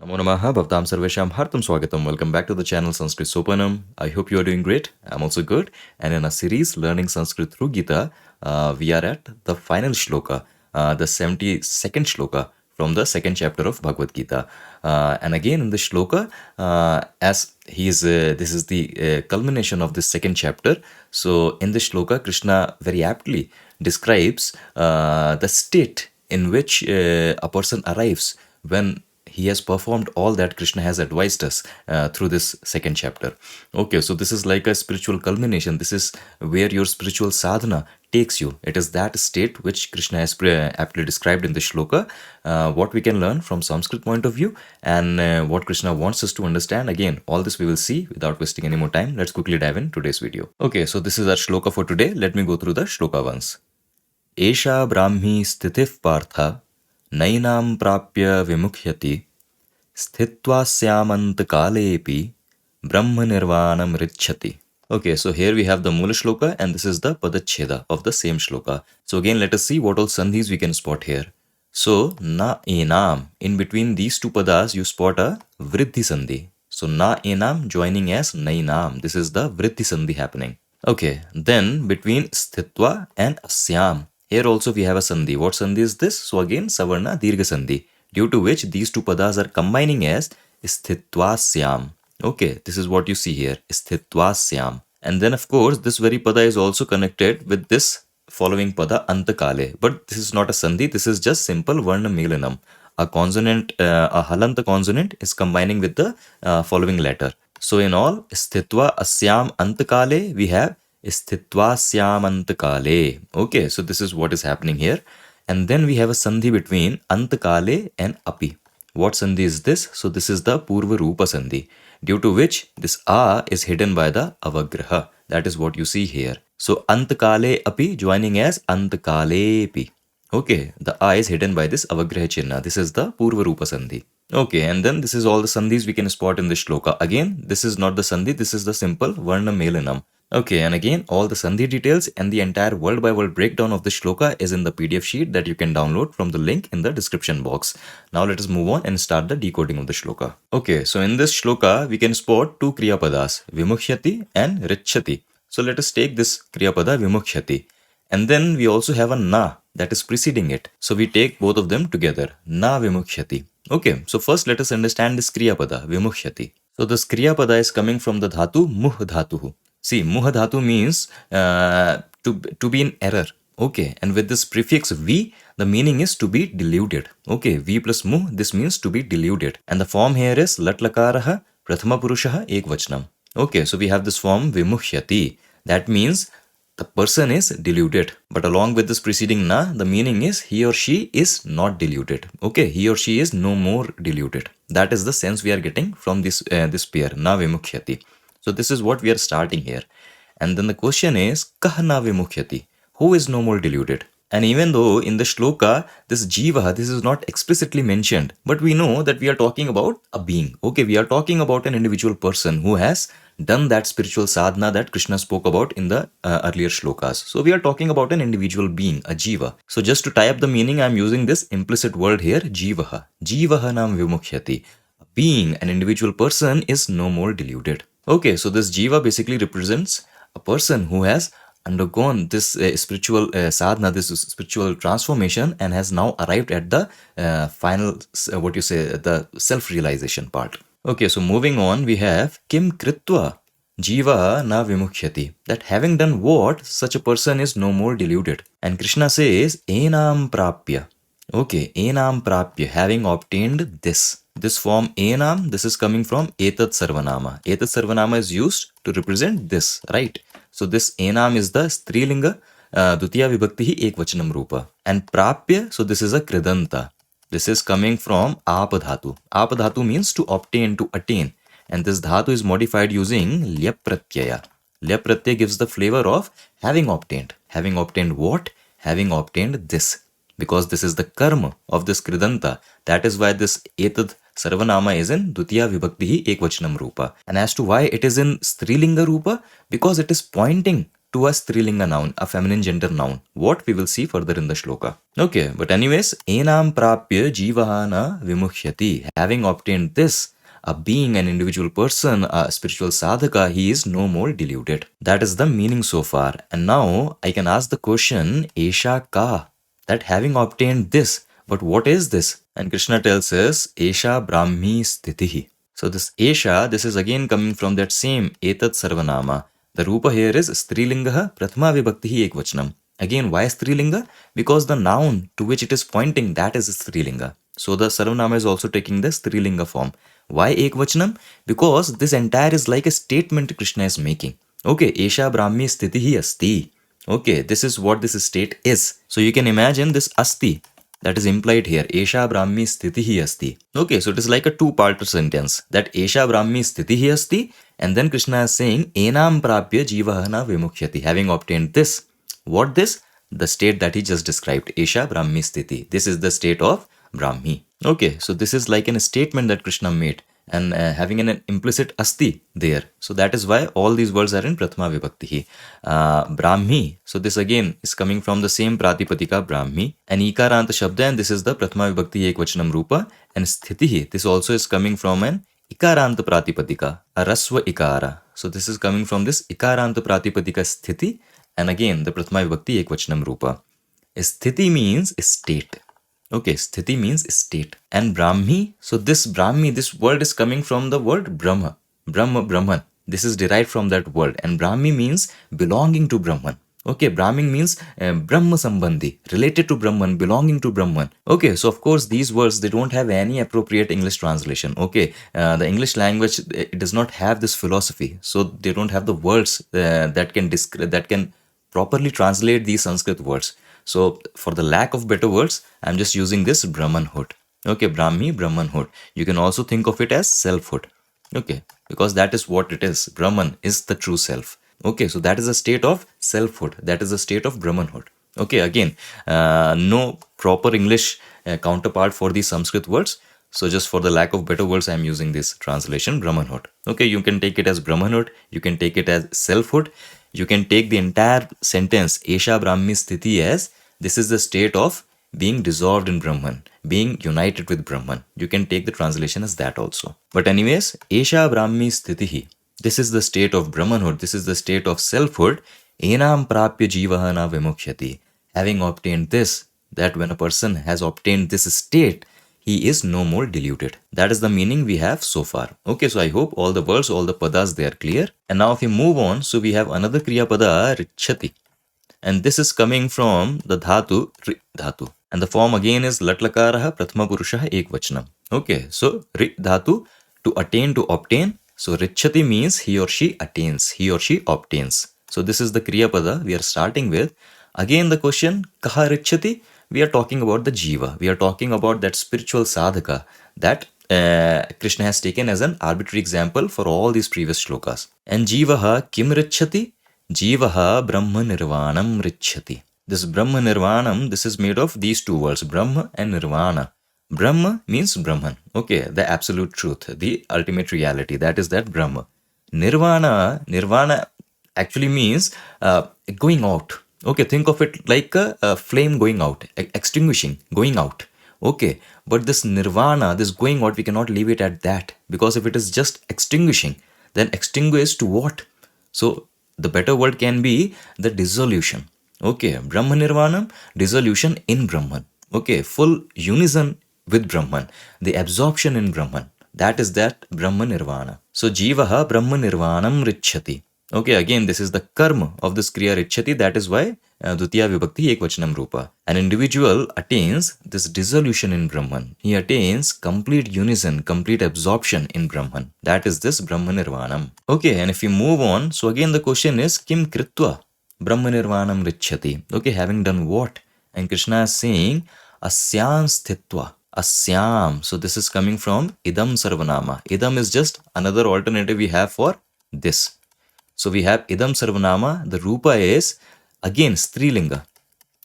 Namo Namaha Bhavtam Sarvesham Hartam Swagatam. Welcome back to the channel Sanskrit Sopanam. I hope you are doing great. I'm also good. And in a series learning Sanskrit through Gita, we are at the final shloka, the 72nd shloka from the second chapter of Bhagavad Gita. And again in the shloka, this is the culmination of the second chapter. So in the shloka, Krishna very aptly describes the state in which a person arrives when he has performed all that Krishna has advised us through this second chapter. Okay, so this is like a spiritual culmination. This is where your spiritual sadhana takes you. It is that state which Krishna has aptly described in the shloka. What we can learn from Sanskrit point of view and what Krishna wants us to understand. Again, all this we will see without wasting any more time. Let's quickly dive in today's video. Okay, so this is our shloka for today. Let me go through the shloka once. Esha brahmi sthitif partha Nainam prapya vimukhyati sthitva syamant kalepi brahma nirvanam richati. Okay, so here we have the Mula Shloka and this is the Padacheda of the same Shloka. So again, let us see what all Sandhis we can spot here. So, na enam, in between these two padas, you spot a Vriddhi Sandhi. So, na enam joining as nainam. This is the Vriddhi Sandhi happening. Okay, then between Sthitva and Asyam. Here also we have a Sandhi. What Sandhi is this? So again, Savarna Dirgha Sandhi, due to which these two padas are combining as Sthitvasyam. Okay, this is what you see here, Sthitvasyam. And then of course, this very pada is also connected with this following pada Antakale. But this is not a Sandhi, this is just simple Varna Melanam. A consonant, a Halanta consonant is combining with the following letter. So in all, Sthitva Asyam Antakale, we have Sthitvasyam Okay, so this is what is happening here. And then we have a sandhi between Antakale and Api. What sandhi is this? So this is the Purva Rupa sandhi, due to which this A is hidden by the Avagraha. That is what you see here. So Antakale Api joining as Antakalepi. Okay, the A is hidden by this Avagraha Chinna. This is the Purva Rupa sandhi. Okay, and then this is all the sandhis we can spot in this shloka. Again, this is not the sandhi, this is the simple Varna Melanam. Okay, and again, all the Sandhi details and the entire word-by-word breakdown of the shloka is in the PDF sheet that you can download from the link in the description box. Now let us move on and start the decoding of the shloka. Okay, so in this shloka, we can spot two Kriya Padas, Vimukhyati and Richati. So let us take this Kriya Pada Vimukhyati. And then we also have a Na that is preceding it. So we take both of them together, Na Vimukhyati. Okay, so first let us understand this Kriya Pada, Vimukhyati. So this Kriya Pada is coming from the dhatu Muh Dhatuhu. See, Muha Dhatu means to be in error. Okay, and with this prefix V, the meaning is to be deluded. Okay, V plus Mu, this means to be deluded. And the form here is Latlakaraha Prathama Purushaha Ekvachanam. Okay, so we have this form Vimukhyati. That means the person is deluded. But along with this preceding Na, the meaning is he or she is not deluded. Okay, he or she is no more deluded. That is the sense we are getting from this pair, Na Vimukhyati. So this is what we are starting here. And then the question is, Kahna Vimukhyati? Who is no more deluded? And even though in the shloka, this jiva, this is not explicitly mentioned, but we know that we are talking about a being. Okay, we are talking about an individual person who has done that spiritual sadhana that Krishna spoke about in the earlier shlokas. So we are talking about an individual being, a jiva. So just to tie up the meaning, I am using this implicit word here, jivaha. Jivaha nam vimukhyati. A being, an individual person is no more deluded. Okay, so this jiva basically represents a person who has undergone this spiritual sadhana, this spiritual transformation, and has now arrived at the final, the self-realization part. Okay, so moving on, we have Kim Kritva Jiva na Vimukhyati. That having done what, such a person is no more deluded. And Krishna says, Enam Prapya. Okay, Enam Prapya, having obtained this. This form Enam, this is coming from Etat Sarvanama. Etat Sarvanama is used to represent this, right? So this Enam is the Strilinga, Dutiya Vibhakti Ekvachanam Rupa. And Prapya, so this is a Kridanta. This is coming from Apadhatu. Apadhatu means to obtain, to attain. And this dhatu is modified using Lyap Pratyaya. Lyap Pratyaya gives the flavor of having obtained. Having obtained what? Having obtained this. Because this is the karma of this Kridanta. That is why this Etad Sarvanama is in Dutiya Vibhakti Ekvachanam Rupa. And as to why it is in Strilinga Rupa, because it is pointing to a strilinga noun, a feminine gender noun. What we will see further in the shloka. Okay, but anyways, enam prapya jivahana vimukhyati. Having obtained this, a being, an individual person, a spiritual sadhaka, he is no more deluded. That is the meaning so far. And now I can ask the question, Esha ka, that having obtained this, but what is this? And Krishna tells us, Esha Brahmi Sthitihi. So this Esha, this is again coming from that same Etat Sarvanama. The Rupa here is Strilinga Prathama Vibhaktihi Ekvachanam. Again, why Strilinga? Because the noun to which it is pointing, that is Strilinga. So the Sarvanama is also taking the Strilinga form. Why Ekvachanam? Because this entire is like a statement Krishna is making. Okay, Esha Brahmi Sthitihi Asti. Okay, this is what this state is. So you can imagine this Asti that is implied here. Esha Brahmi Sthitihi Asti. Okay, so it is like a two-part sentence. That Esha Brahmi Sthitihi Asti, and then Krishna is saying Enam Prapya Jivahana Vimukhyati. Having obtained this. What this? The state that he just described. Esha Brahmi Sthiti. This is the state of Brahmi. Okay, so this is like a statement that Krishna made and having an implicit asti there. So that is why all these words are in Prathama Vibhakti. Brahmi. So this again is coming from the same Pratipadika Brahmi. And Ikaranta Shabda, and this is the Prathama Vibhakti Ekvachanam Rupa. And Sthitihi, this also is coming from an Ikaranta Pratipadika, a Rasva Ikara. So this is coming from this Ikaranta Pratipadika Sthiti. And again, the Prathama Vibhakti Ekvachanam Rupa. Sthiti means state. Okay, sthiti means state. And Brahmi, so this Brahmi, this word is coming from the word Brahma. Brahman. This is derived from that word. And Brahmi means belonging to Brahman. Okay, Brahmin means Brahma Sambandhi, related to Brahman, belonging to Brahman. Okay, so of course these words, they don't have any appropriate English translation. Okay, the English language, it does not have this philosophy. So they don't have the words that can properly translate these Sanskrit words. So for the lack of better words, I'm just using this Brahmanhood. Okay, Brahmi, Brahmanhood. You can also think of it as selfhood. Okay, because that is what it is. Brahman is the true self. Okay, so that is a state of selfhood. That is a state of Brahmanhood. Okay, again, no proper English counterpart for these Sanskrit words. So just for the lack of better words, I'm using this translation, Brahmanhood. Okay, you can take it as Brahmanhood. You can take it as selfhood. You can take the entire sentence, Esha Brahmi Sthiti, as this is the state of being dissolved in Brahman, being united with Brahman. You can take the translation as that also. But anyways, Esha Brahmi Sthitihi. This is the state of Brahmanhood. This is the state of selfhood. Enam Prapya Jivahana Vimukhyati. Having obtained this, that when a person has obtained this state, he is no more deluded. That is the meaning we have so far. Okay, so I hope all the words, all the padas, they are clear. And now if we move on, so we have another Kriya Pada, Richati. And this is coming from the dhatu, Ri dhatu. And the form again is Latlakaraha Prathama Purushaha Ekvachanam. Okay, so Ri dhatu, to attain, to obtain. So Richati means he or she attains, he or she obtains. So this is the Kriya Pada we are starting with. Again the question, Kaha Richati? We are talking about the Jiva. We are talking about that spiritual sadhaka that Krishna has taken as an arbitrary example for all these previous shlokas. And Jivaha Kim Richati? Jivaha Brahma Nirvanam Richati. This Brahma Nirvanam, this is made of these two words, Brahma and Nirvana. Brahma means Brahman. Okay, the absolute truth, the ultimate reality. That is that Brahma. Nirvana actually means going out. Okay, think of it like a flame going out, extinguishing, going out. Okay, but this nirvana, this going out, we cannot leave it at that. Because if it is just extinguishing, then extinguish to what? So the better word can be the dissolution. Okay, Brahma Nirvanam, dissolution in Brahman. Okay, full unison with Brahman, the absorption in Brahman. That is that Brahma Nirvana. So Jivaha Brahma Nirvanam Richati. Okay, again, this is the karma of this Kriya Richati. That is why Dutiya Vibhakti Ekvachanam Rupa. An individual attains this dissolution in Brahman. He attains complete unison, complete absorption in Brahman. That is this Brahma Nirvanam. Okay, and if we move on, so again the question is, Kim Kritva Brahma Nirvanam Richati. Okay, having done what? And Krishna is saying, Asyam Sthitva. Asyam. So this is coming from Idam Sarvanama. Idam is just another alternative we have for this. So we have Idam Sarvanama, the Rupa is again Strilinga.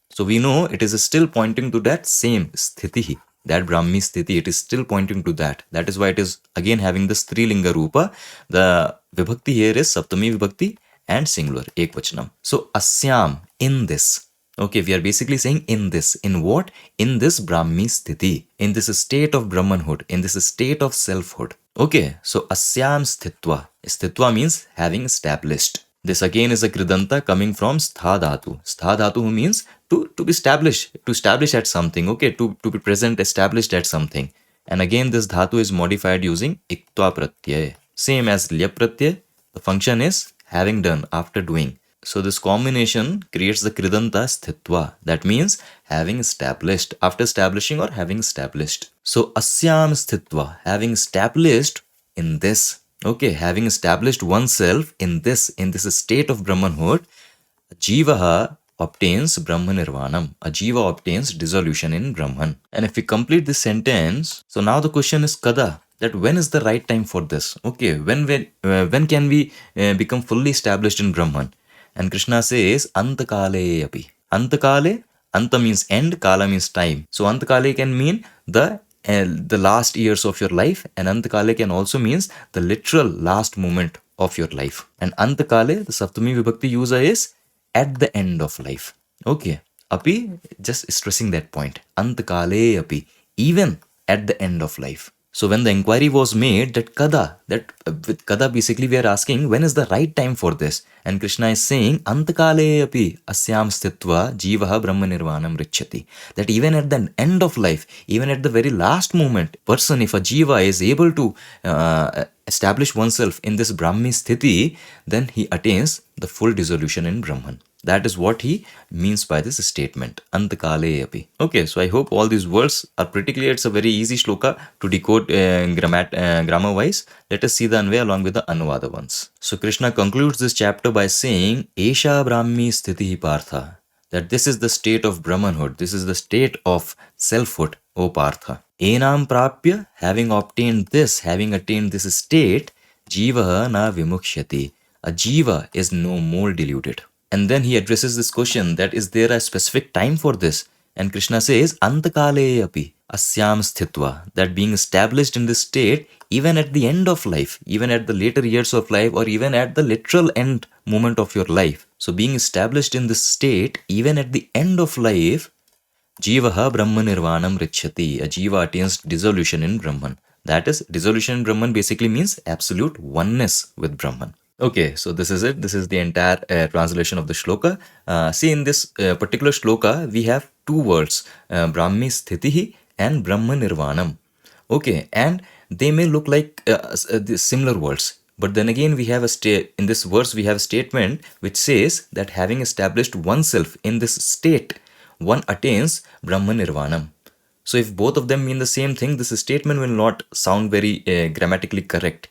So we know it is still pointing to that same Sthitihi, that Brahmi Sthiti, it is still pointing to that. That is why it is again having the Strilinga Rupa. The Vibhakti here is Saptami Vibhakti and singular, ekvachanam. So asyam, in this. Okay, we are basically saying in this. In what? In this Brahmi sthiti, in this state of Brahmanhood, in this state of selfhood. Okay, so asyam sthitva. Sthitva means having established. This again is a kridanta coming from stha dhatu. Stha dhatu means to be established, to establish at something, okay, to be present, established at something. And again, this dhatu is modified using iktva pratyay. Same as lya pratyay, the function is having done, after doing. So this combination creates the kridanta sthitva. That means having established, after establishing or having established. So asyam sthitva, having established in this. Okay, having established oneself in this state of Brahmanhood, Jivaha obtains Brahma Nirvanam. A Jiva obtains dissolution in Brahman. And if we complete this sentence, so now the question is kada, that when is the right time for this? Okay, when can we become fully established in Brahman? And Krishna says, Antakale api. Antakale, Anta means end, Kala means time. So Antakale can mean the last years of your life, and Antakale can also means the literal last moment of your life. And Antakale, the Saptami Vibhakti user is at the end of life. Okay. Api, just stressing that point. Antakale api, even at the end of life. So when the inquiry was made that kada, with kada basically we are asking when is the right time for this, and Krishna is saying antakale api asyam sthitva jivaha brahma nirvanam richati, that even at the end of life, even at the very last moment, person, if a jiva is able to establish oneself in this brahmi sthiti, then he attains the full dissolution in Brahman. That is what he means by this statement. Antakale api. Okay, so I hope all these words are pretty clear. It's a very easy shloka to decode grammar wise. Let us see the Anvaya along with the Anuvada ones. So Krishna concludes this chapter by saying, Esha Brahmi Sthiti Partha. That this is the state of Brahmanhood. This is the state of selfhood, O Partha. Enam Prapya, having obtained this, having attained this state, Jiva na Vimukshati. A Jiva is no more deluded. And then he addresses this question that is there a specific time for this? And Krishna says, Antakale api asyam sthitva, that being established in this state, even at the end of life, even at the later years of life, or even at the literal end moment of your life. So being established in this state, even at the end of life, Jivaha Brahma Nirvanam Richati, a Jiva attains dissolution in Brahman. That is, dissolution in Brahman basically means absolute oneness with Brahman. Okay, so this is it. This is the entire translation of the shloka. See, in this particular shloka, we have two words, Brahmi Sthitihi and Brahma Nirvanam. Okay, and they may look like similar words. But then again, we have in this verse, we have a statement which says that having established oneself in this state, one attains Brahma Nirvanam. So if both of them mean the same thing, this statement will not sound very grammatically correct.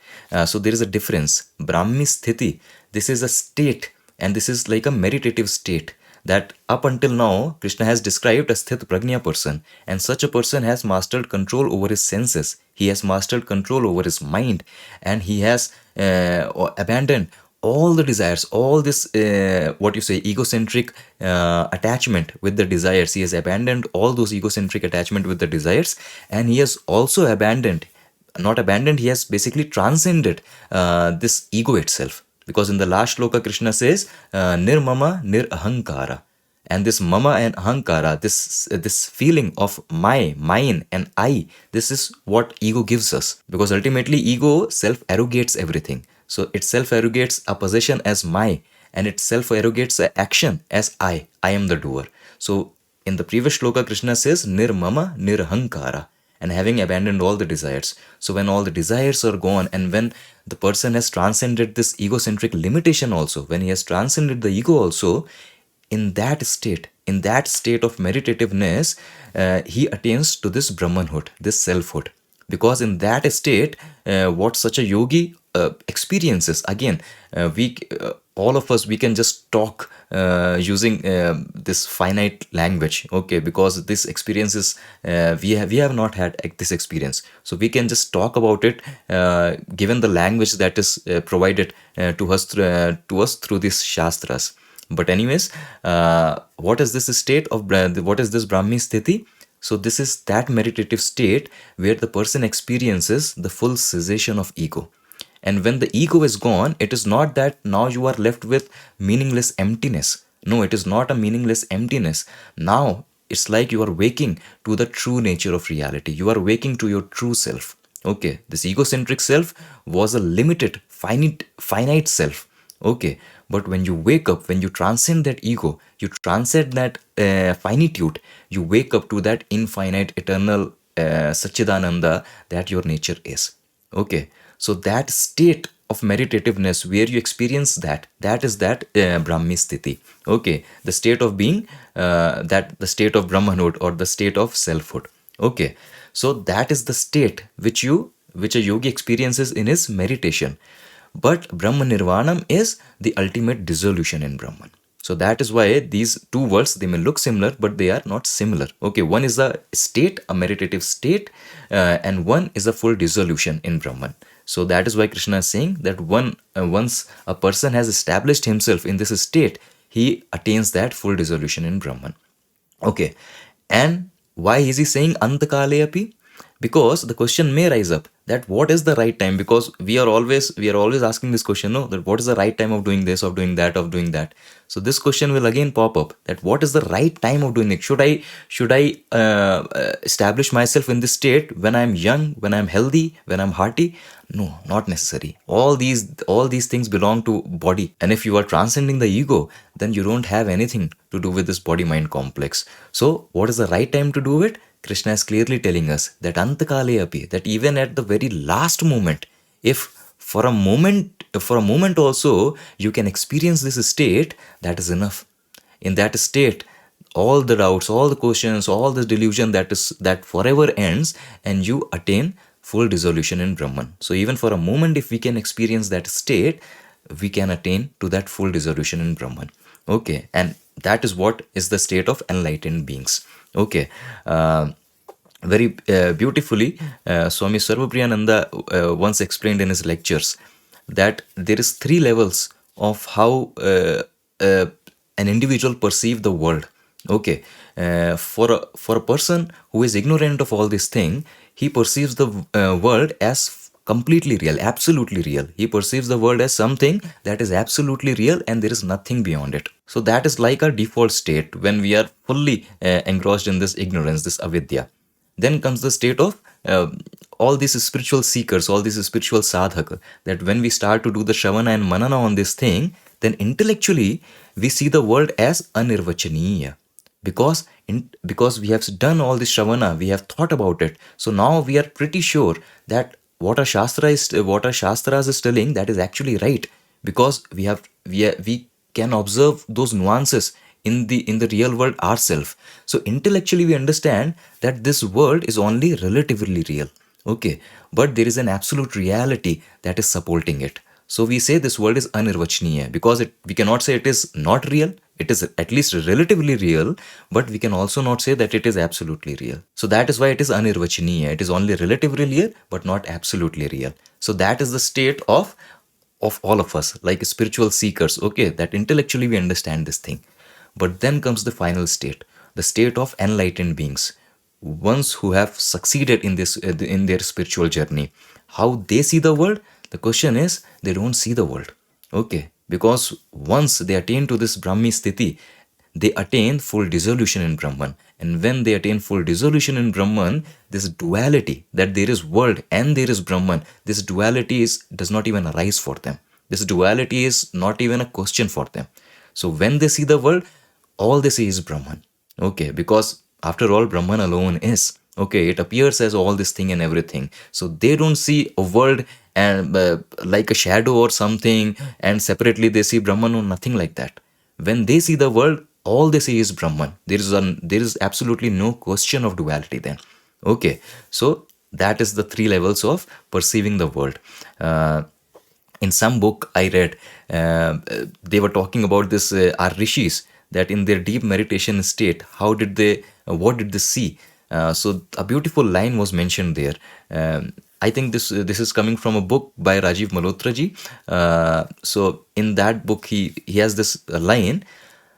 So there is a difference. Brahmi Sthiti, this is a state, and this is like a meditative state that up until now Krishna has described a Sthit Prajna person, and such a person has mastered control over his senses. He has mastered control over his mind, and he has abandoned all the desires, all this, egocentric attachment with the desires. He has abandoned all those egocentric attachment with the desires, and he has also he has basically transcended this ego itself. Because in the last shloka, Krishna says, nirmama nirahankara. And this mama and ahankara, this feeling of mine and I, this is what ego gives us. Because ultimately ego self-arrogates everything. So it self-arrogates a possession as my, and it self-arrogates an action as I am the doer. So in the previous shloka, Krishna says, nirmama nirahankara, and having abandoned all the desires. So when all the desires are gone, and when the person has transcended this egocentric limitation also, when he has transcended the ego also, in that state of meditativeness, he attains to this Brahmanhood, this selfhood. Because in that state, what such a yogi experiences, again, all of us, we can just talk using this finite language, okay, because this experience is, we have not had this experience. So we can just talk about it given the language that is provided to us through these shastras. But anyways, what is this state of, what is this Brahmi Sthiti? So this is that meditative state where the person experiences the full cessation of ego. And when the ego is gone, it is not that now you are left with meaningless emptiness. No, it is not a meaningless emptiness. Now it's like you are waking to the true nature of reality. You are waking to your true self. Okay, this egocentric self was a limited, finite self. Okay, but when you wake up, when you transcend that ego, you transcend that finitude, you wake up to that infinite, eternal Satchidananda that your nature is. Okay, so that state of meditativeness where you experience that, that is that Brahmi Sthiti. Okay, the state of being, that the state of Brahmanhood or the state of selfhood. Okay, so that is the state which a yogi experiences in his meditation. But Brahma Nirvanam is the ultimate dissolution in Brahman. So that is why these two words, they may look similar, but they are not similar. Okay, one is a state, a meditative state, and one is a full dissolution in Brahman. So that is why Krishna is saying that once a person has established himself in this state, he attains that full dissolution in Brahman. Okay, and why is he saying Antakale api? Because the question may rise up that what is the right time, because we are always asking this question, no, that what is the right time of doing this, of doing that, of doing that. So this question will again pop up, that what is the right time of doing it. Should I establish myself in this state when I'm young, when I'm healthy, when I'm hearty? No, not necessary. All these things belong to body, and if you are transcending the ego, then you don't have anything to do with this body mind complex. So what is the right time to do it? Krishna is clearly telling us that Antakale api, that even at the very last moment, if for a moment also you can experience this state, that is enough. In that state, all the doubts, all the questions, all the delusion, that forever ends, and you attain full dissolution in Brahman. So even for a moment, if we can experience that state, we can attain to that full dissolution in Brahman. Okay, and that is what is the state of enlightened beings. Okay, very beautifully, Swami Sarvapriyananda once explained in his lectures that there is three levels of how an individual perceive the world. Okay, for a person who is ignorant of all this thing, he perceives the world as completely real, absolutely real. He perceives the world as something that is absolutely real, and there is nothing beyond it. So that is like our default state when we are fully engrossed in this ignorance, this avidya. Then comes the state of all these spiritual seekers, all these spiritual sadhaka, that when we start to do the Shravana and Manana on this thing, then intellectually we see the world as anirvachaniya. Because we have done all this Shravana, we have thought about it. So now we are pretty sure that what our Shastras is telling, that is actually right. Because we can observe those nuances in the real world ourselves. So intellectually we understand that this world is only relatively real. Okay, but there is an absolute reality that is supporting it. So we say this world is anirvachaniya because we cannot say it is not real. It is at least relatively real, but we can also not say that it is absolutely real. So that is why it is anirvachaniya. It is only relatively real, but not absolutely real. So that is the state of all of us, like spiritual seekers. Okay, that intellectually we understand this thing. But then comes the final state, the state of enlightened beings, ones who have succeeded in this in their spiritual journey. How they see the world? The question is, they don't see the world. Okay, because once they attain to this Brahmi Sthiti, they attain full dissolution in Brahman. And when they attain full dissolution in Brahman, this duality, that there is world and there is Brahman, this duality does not even arise for them. This duality is not even a question for them. So when they see the world, all they see is Brahman. Okay, because after all, Brahman alone is. Okay, it appears as all this thing and everything. So they don't see a world and like a shadow or something, and separately they see Brahman or nothing like that. When they see the world, all they see is Brahman. There is absolutely no question of duality then. Okay, so that is the three levels of perceiving the world. In some book I read, they were talking about this our rishis, that in their deep meditation state, what did they see? So a beautiful line was mentioned there. I think this is coming from a book by Rajiv Malhotra ji. So in that book, he has this line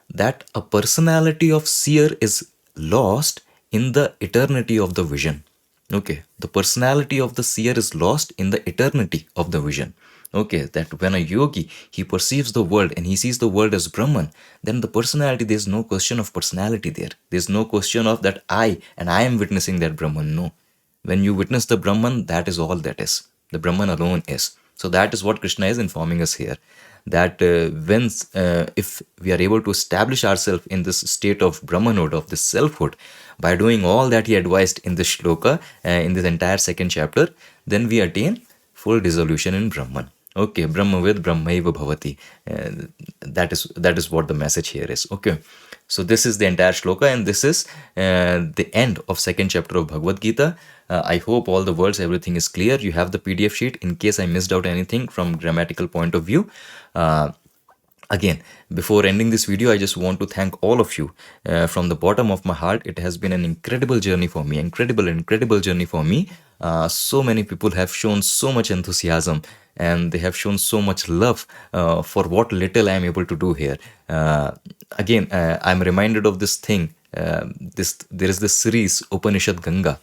that a personality of seer is lost in the eternity of the vision. Okay, the personality of the seer is lost in the eternity of the vision. Okay, that when a yogi, he perceives the world and he sees the world as Brahman, then the personality, there's no question of personality there. There's no question of that I am witnessing that Brahman. No. When you witness the Brahman, that is all that is. The Brahman alone is. So that is what Krishna is informing us here. That if we are able to establish ourselves in this state of Brahmanhood, of this selfhood, by doing all that he advised in this shloka, in this entire second chapter, then we attain full dissolution in Brahman. Okay, Brahmavid Brahmaiva Bhavati. That is what the message here is. Okay. So this is the entire shloka, and this is the end of second chapter of Bhagavad Gita. I hope all the words, everything is clear. You have the PDF sheet in case I missed out anything from grammatical point of view. Again, before ending this video, I just want to thank all of you from the bottom of my heart. It has been an incredible journey for me, incredible journey for me. So many people have shown so much enthusiasm, and they have shown so much love for what little I am able to do here. Again, I'm reminded of this thing. There is this series Upanishad Ganga,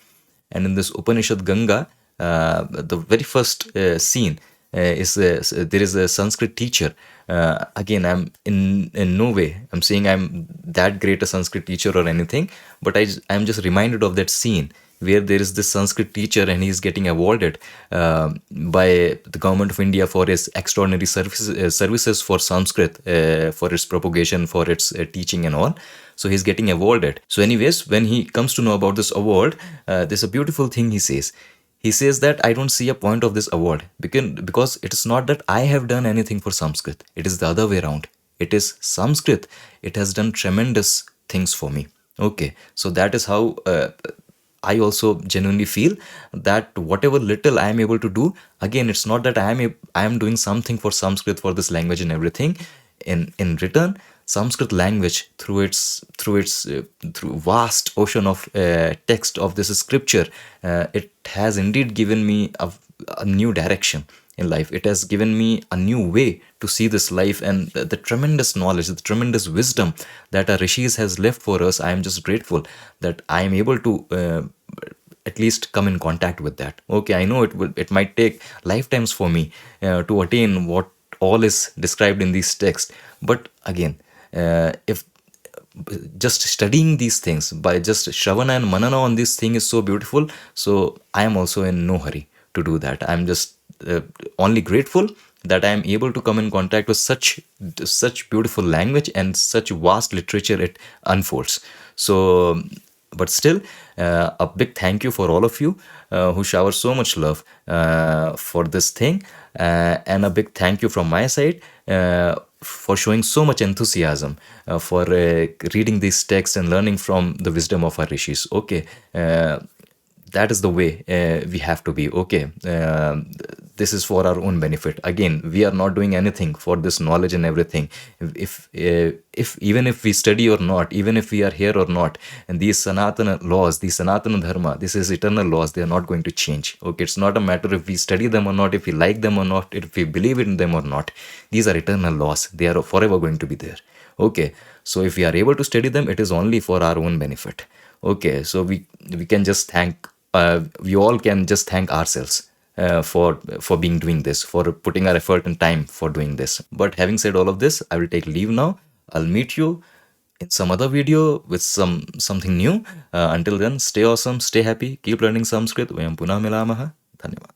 and in this Upanishad Ganga, the very first scene is there is a Sanskrit teacher. Again, I'm in no way I'm saying I'm that great a Sanskrit teacher or anything, but I'm just reminded of that scene where there is this Sanskrit teacher and he's getting awarded by the government of India for his extraordinary services for Sanskrit, for its propagation, for its teaching and all. So he's getting awarded. So anyways, when he comes to know about this award, there's a beautiful thing he says. He says that I don't see a point of this award because it is not that I have done anything for Sanskrit. It is the other way around. It is Sanskrit. It has done tremendous things for me. Okay, so that is how I also genuinely feel that whatever little I am able to do, again, it's not that I am doing something for Sanskrit, for this language and everything. In return, Sanskrit language through vast ocean of text of this scripture, it has indeed given me a new direction in life. It has given me a new way to see this life, and the tremendous knowledge, the tremendous wisdom that our rishis has left for us. I am just grateful that I am able to at least come in contact with that. Okay, I know it might take lifetimes for me to attain what all is described in these texts, but again, if just studying these things by just Shravana and Manana on this thing is so beautiful, so I am also in no hurry to do that. I'm just only grateful that I am able to come in contact with such beautiful language and such vast literature it unfolds. So, but still, a big thank you for all of you who shower so much love for this thing, and a big thank you from my side for showing so much enthusiasm for reading these texts and learning from the wisdom of our rishis. Okay, that is the way we have to be. Okay, this is for our own benefit. Again, we are not doing anything for this knowledge and everything. If even if we study or not, even if we are here or not, and these Sanatana laws, these Sanatana Dharma, this is eternal laws, they are not going to change. Okay, it's not a matter if we study them or not, if we like them or not, if we believe in them or not. These are eternal laws. They are forever going to be there. Okay, so if we are able to study them, it is only for our own benefit. Okay, so we can just thank, we all can just thank ourselves for being doing this, for putting our effort and time for doing this. But having said all of this, I will take leave now. I'll meet you in some other video with something new. Until then, stay awesome, stay happy, keep learning Sanskrit. Vayam punah milamaha. Dhanyavad.